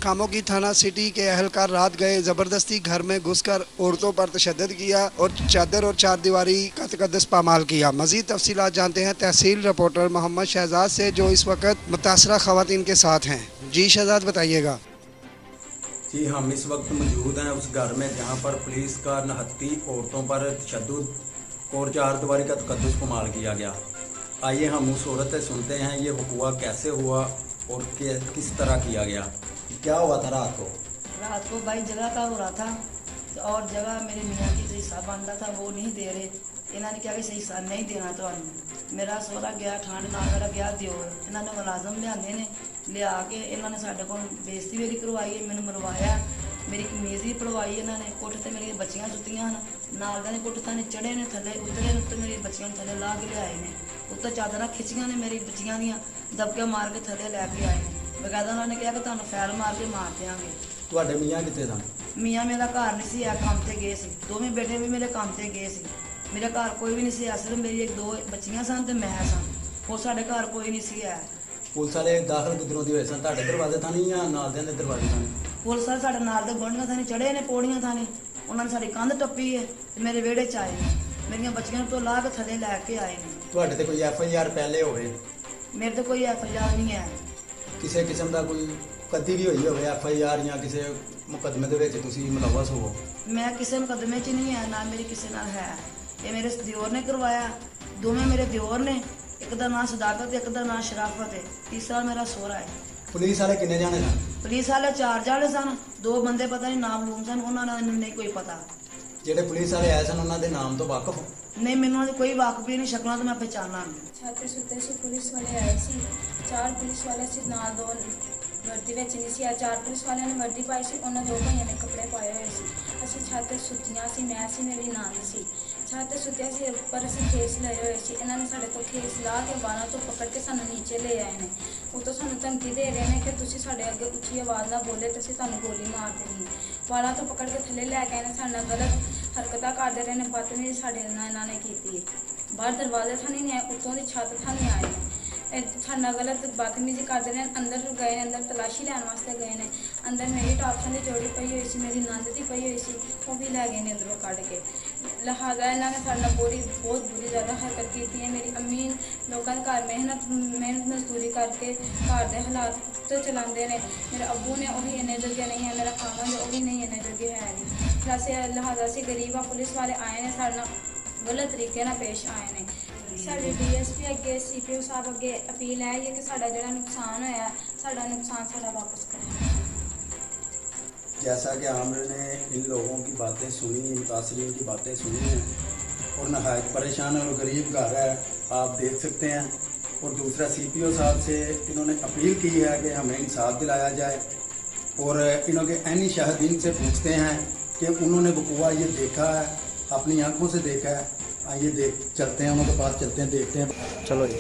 खामोगी थाना सिटी के अहलकार रात गए जबरदस्ती घर में घुसकर औरतों पर तशद्दुद किया और चादर और चार दीवारी का तकद्दुस पामाल किया। मजीद तफसीलात जानते हैं तहसील रिपोर्टर मोहम्मद शहजाद से, जो इस वक्त मुतासरा खवातीन के साथ हैं। जी शहजाद, बताइएगा। जी, हम इस वक्त मौजूद हैं उस घर में जहां पर पुलिस का नहत्ती औरतों पर तशद्दुद और चार दीवारी का तकद्दुस पामाल किया गया। आइए हम उस औरत से सुनते हैं ये हुआ कैसे हुआ और किस तरह किया गया। क्या हुआ था रात को? रात को भाई जगह का हो रहा था और जगह मेरे मियाँ की हिस्सा बनता था, वो नहीं दे रहे। इन्होंने क्या कि सही हिस्सा नहीं देना तो मेरा सोहरा गया ठंड नाल मेरा गया दिओर, इन्होंने मुलाजम लियाने ने लिया के इन्होंने साढ़े को बेइज्जती भी करवाई, मैंने मरवाया, मेरी कमीज़ भी पड़वाई इन्होंने। कोठे ते मेरी बच्चियां सुत्तियां नाल दे कोठे थाने चढ़े ने थले उतरे उत्ते मेरी बच्चियां थले ला के लियाए ने, उत्ते चादर खिंचियां ने मेरी बच्चियां दियां दबके मार के थले लैके आए ने। बकायदा उन्होंने कहा कि तुहानू फैल मार के मार देंगे। ਤੁਹਾਡੇ ਮੀਆਂ ਕਿੱਥੇ ਸਨ? मियाँ मेरा घर नहीं सी, काम से गए सी, दोवें बेटे भी मेरे काम से गए सी। मेरे घर कोई भी नहीं सी, सिर्फ मेरी एक दो बच्चियां सन ते मैं सन, और साढ़े घर कोई नहीं सी है। ਪੁਲਿਸ ਵਾਲੇ ਦਾਖਲ ਕਿੱਧਰੋਂ ਦੀ ਹੋਏ ਸਨ? ਤੁਹਾਡੇ ਦਰਵਾਜ਼ੇ ਥਾਣੀ ਜਾਂ ਨਾਲ ਦੇ ਦਰਵਾਜ਼ੇ ਥਾਣੀ? पुलिस वाले साढ़े नाल दे गुआंढियां थाने चढ़े ने पौड़ियां थाने, उन्होंने साड़ी कंध टप्पी है ते मेरे विहड़े च आए ने, मेरिया बच्चियां तो ला के थले लैके आए ने। ਤੁਹਾਡੇ ਤੇ ਕੋਈ FIR ਪਹਿਲੇ ਹੋਵੇ? मेरे तो कोई FIR नहीं है। ਕਿਸੇ ਕਿਸਮ ਦਾ ਕੋਈ ਕਦੀ ਵੀ ਹੋਈ ਹੋਵੇ FIR ਜਾਂ ਕਿਸੇ ਮੁਕੱਦਮੇ ਦੇ ਵਿੱਚ ਤੁਸੀਂ ਮੁਲਵਸ ਹੋਵੋ? मैं किसी मुकदमे च नहीं है, ना मेरी किसी नाल है। ये मेरे दिओर ने करवाया, दोवें मेरे दिओर ने, एक का नाम सदाकत एक का नाम शराफत है, तीसरा मेरा सोहरा है। ਪੁਲਿਸ ਵਾਲੇ ਕਿੰਨੇ ਜਾਣੇ ਸਨ? पुलिस वाले 4 जाने सन, 2 बंदे पता नहीं नाम लूम सन, उन्होंने नहीं कोई पता। ਜਿਹੜੇ ਪੁਲਿਸ ਵਾਲੇ ਆਏ ਸਨ ਉਹਨਾਂ ਦੇ ਨਾਮ ਤੋਂ ਵਾਕਫ ਹੋ? नहीं मैंने कोई वाकफी नहीं, शक्लों तो मैं पहचाना नहीं। छाते सुते से पुलिस वाले आए सी, 4 पुलिस वाले से नाल 2 वर्दी ਵਿੱਚ ਨਹੀਂ ਸੀ। 4 ਪੁਲਿਸ ਵਾਲਿਆਂ ਨੇ ਵਰਦੀ ਪਾਈ ਸੀ, ਉਹਨਾਂ 2 ਭਾਈਆਂ ਨੇ ਕੱਪੜੇ ਪਾਏ ਹੋਏ ਸੀ। ਅਸੀਂ ਛੱਤ ਤੇ ਸੁੱਤੀਆਂ ਸੀ, ਮੈਂ ਸੀ ਮੇਰੀ ਨਾਨੀ ਸੀ, ਛੱਤ ਤੇ ਸੁੱਤਿਆ ਸੀ। ਉੱਪਰ ਅਸੀਂ ਖੇਸ ਲਏ ਹੋਏ ਸੀ, ਇਹਨਾਂ ਨੇ ਸਾਡੇ ਤੋਂ ਖੇਸ ਲਾ ਕੇ ਬਾਹਾਂ ਤੋਂ ਪਕੜ ਕੇ ਸਾਨੂੰ ਨੀਚੇ ਲੈ ਆਏ ਨੇ। ਉਤੋਂ ਸਾਨੂੰ ਧਮਕੀ ਦੇ ਰਹੇ ਨੇ ਕਿ ਤੁਸੀਂ ਸਾਡੇ ਅੱਗੇ ਉੱਚੀ ਆਵਾਜ਼ ਨਾਲ ਬੋਲੇ ਤੇ ਅਸੀਂ ਤੁਹਾਨੂੰ ਗੋਲੀ ਮਾਰ ਦੇਣੀ। ਬਾਹਾਂ ਤੋਂ ਪਕੜ ਕੇ ਥੱਲੇ ਲੈ ਕੇ ਆਏ ਨੇ, ਸਾਡੇ ਨਾਲ ਗਲਤ ਹਰਕਤਾਂ ਕਰਦੇ ਰਹੇ ਨੇ, ਬਦਤਮੀਜ਼ੀ ਸਾਡੇ ਨਾਲ ਇਹਨਾਂ ਨੇ ਕੀਤੀ। ਬਾਹਰ ਦਰਵਾਜ਼ੇ ਥਾਣੀ ਨਹੀਂ ਆਏ, ਉੱਤੋਂ ਦੀ ਛੱਤ ਥਾਣੀ ਆਏ ਨੇ, ਸਾਡੇ ਨਾਲ ਗਲਤ ਬਦਤਮੀਜ਼ੀ ਕਰਦੇ ਰਹੇ। ਅੰਦਰ ਗਏ ਨੇ, ਅੰਦਰ ਤਲਾਸ਼ੀ ਲੈਣ ਵਾਸਤੇ ਗਏ ਨੇ। ਅੰਦਰ ਮੇਰੀ ਟਾਪਸਾਂ ਦੀ ਜੋੜੀ ਪਈ ਹੋਈ ਸੀ, ਮੇਰੀ ਨੰਦ ਦੀ ਪਈ ਹੋਈ ਸੀ, ਉਹ ਵੀ ਲੈ ਗਏ ਨੇ ਅੰਦਰੋਂ ਕੱਢ ਕੇ। ਲਿਹਾਜ਼ਾ ਇਹਨਾਂ ਨੇ ਸਾਡੇ ਨਾਲ ਬਹੁਤ ਬੁਰੀ ਜ਼ਿਆਦਾ ਹਰਕਤ ਕੀਤੀ ਹੈ। ਮੇਰੀ ਅੰਮੀ ਲੋਕਾਂ ਦੇ ਘਰ ਮਿਹਨਤ ਮਜ਼ਦੂਰੀ ਕਰਕੇ ਘਰ ਦੇ ਹਾਲਾਤ ਚਲਾਉਂਦੇ ਨੇ। ਮੇਰੇ ਅੱਬੂ ਨੇ, ਉਹ ਵੀ ਇੰਨੇ ਜੋਗੇ ਨਹੀਂ ਹੈ। ਮੇਰਾ ਖਾਣਾ ਉਹ ਵੀ ਨਹੀਂ ਇੰਨੇ ਜੋਗੇ ਹੈ ਨਹੀਂ। ਅਸੀਂ ਲਿਹਾਜ਼ਾ ਅਸੀਂ ਗਰੀਬ ਆ, ਪੁਲਿਸ ਵਾਲੇ ਆਏ ਨੇ ਸਾਡੇ ਨਾਲ ਗਲਤ ਤਰੀਕੇ ਨਾਲ ਪੇਸ਼ ਆਏ ਨੇ। साढ़े DSP अगे CPO साहब अगे अपील है कि साड़ा जो नुकसान होया साड़ा नुकसान साड़ा वापस करें। जैसा कि हमने इन लोगों की बातें सुनी, मुतासरीन की बातें सुनी हैं और नहायत परेशान और गरीब घर है, आप देख सकते हैं। और दूसरा CPO साहब से इन्होंने अपील की है कि हमें इंसाफ दिलाया जाए और इन्होंने ऐनी शाहिदीन से पूछते हैं कि उन्होंने बकुआ ये देखा है, अपनी आंखों से देखा है। आइए देख चलते हैं, उनके पास चलते हैं, देखते हैं। चलो जी।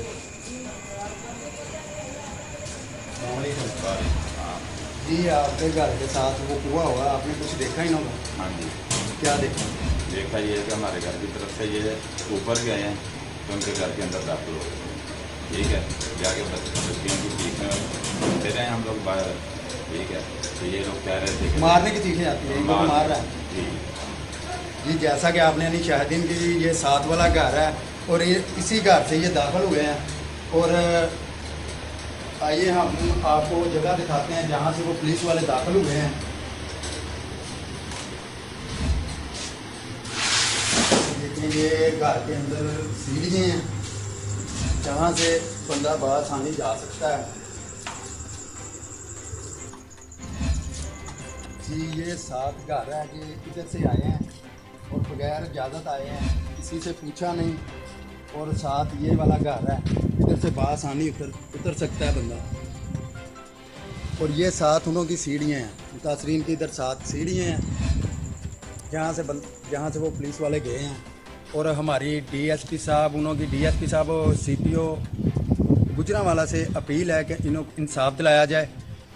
जी, आपके घर के साथ वो कुआ हुआ, आपने कुछ देखा ही ना होगा? हाँ जी। क्या देखा? देखा ये कि हमारे घर की तरफ से ये ऊपर गए हैं तो उनके घर के अंदर दाखिल हो गए। ठीक है, जाके बच्चियों की चीखें सुनते रहे हम लोग बाहर। ठीक है, तो ये लोग कह रहे थे कि मारने की चीखें आती हैं, इनको मार रहा है। जी जी, जैसा कि आपने यानी शाहिदीन की ये साथ वाला घर है और ये इसी घर से ये दाखिल हुए हैं। और आइए हम आपको जगह दिखाते हैं जहाँ से वो पुलिस वाले दाखिल हुए हैं। देखिए ये घर के अंदर सीढ़ियाँ हैं जहाँ से बंदा बासानी जा सकता है। जी, ये साथ घर है कि इधर से आए हैं और बगैर इजाज़त आए हैं, किसी से पूछा नहीं। और साथ ये वाला घर है, इधर से बासानी उतर सकता है बंदा। और ये साथ उन्हों की सीढ़ियाँ हैं, मुतासरीन की इधर साथ सीढ़ियाँ हैं जहाँ से वो पुलिस वाले गए हैं। और हमारी DSP साहब, उन्हों की DSP साहब और CPO गुजरांवाला से अपील है कि इन्हों इंसाफ दिलाया जाए।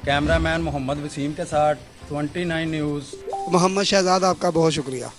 कैमरामैन मोहम्मद वसीम के साथ 29 न्यूज़। मोहम्मद शहजाद, आपका बहुत शुक्रिया।